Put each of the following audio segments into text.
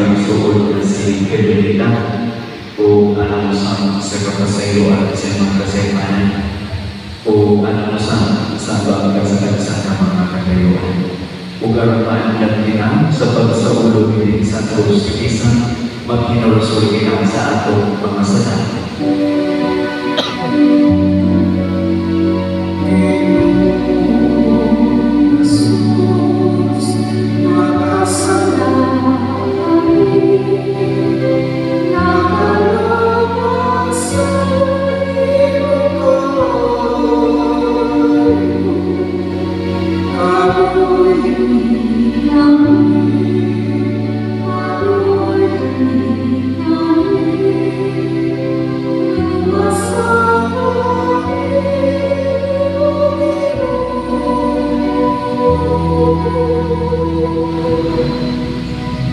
iyang suod na si Fidelita o alam mo sa kapasayo at sa mga kasaypanan o alam mo sa bagay sa mga kadayuan. Ug araman lang kita sa pagsaulog din sa Diyos isa maghinulsol kita sa atong mga sala.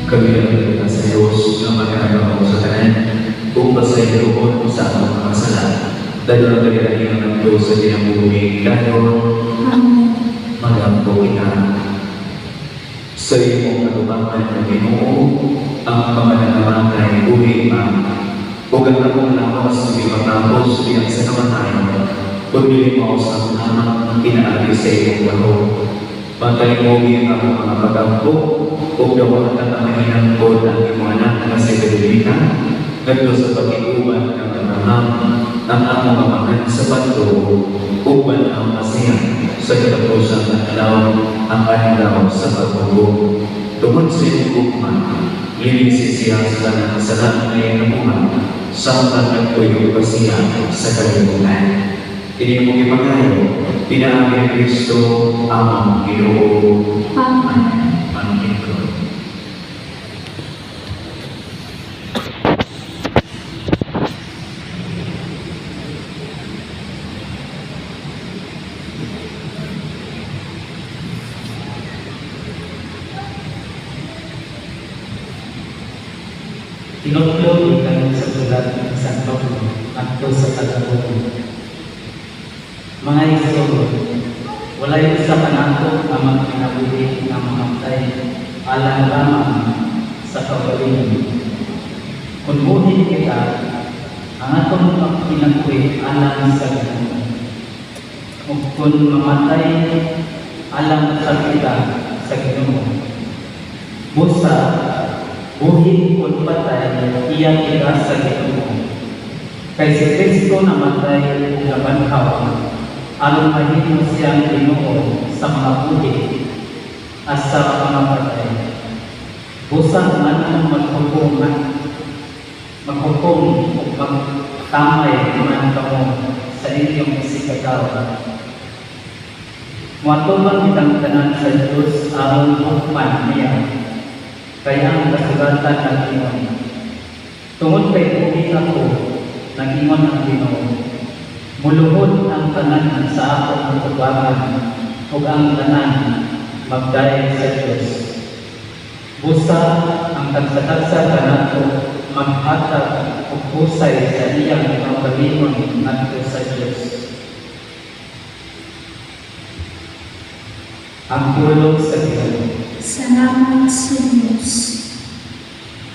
Kami kita sa Diyos na magkakaroon sa tanan kung pasay doon sa atong mga sala. Dahil ang kalilahin ng Diyos sa dinabuhi dahil magampo kita sa iyong katubangan na Ginoo ang pamananamangay buhi huwag ang akong lakas ng ipatapos diyan sa kamatayan kundi mo sa naman kinaali sa iyong walo. Pantay mo ang akong mga pagampo kung gawang at namahinang ko ng iyong anak na si Fidelita nagdo sa pag-iuban ng kanahang ng among mamahan sa bato uban ang masaya sa katapusan ng alaw ang anilaw sa pagbago. Tungod sa iyong bukman, linisi siya sa kanang kasalanan na iyong namuhan sa pagkakuyong pasiya sa kalimutan. Ini mong ipagayo, pinaami ng Kristo amang Ginoo. Amen. Amen. Tinutlo ikan sa sulat ng Santo at sa Tagapagod. Mga iso, wala sa kanato ang mga kinabuhi ng mamatay alang lamang sa kawalingan. Kung buhin kita, ang atong pagkinabuhi alang sa Ginoo. Kung mamatay alang sa kita sa Ginoo. Busa, buhin kung patay iya kita sa Ginoo. Kay si Kristo namatay laban kawan. Alam mahimo siyang Ginoo sa mga buhi at sa mga patay. Busa man maghukom o magtamay man kamo sa inyong isikataw. Muatuman kitang tanan sa Diyos aron hukman niya. Kaya ang kasulatan ng ingon. Tungod kay buhi ako, nag-ingon ang Ginoo. Muluhod ang tanan sa akong tubangan ug ang tanan magdayon sa Diyos. Busa ang tagsa-tagsa kanato maghatag ug husay sa iyang pagpalingon ngadto sa Diyos. Ang tulong sa Ginoo. Salamat sa Diyos.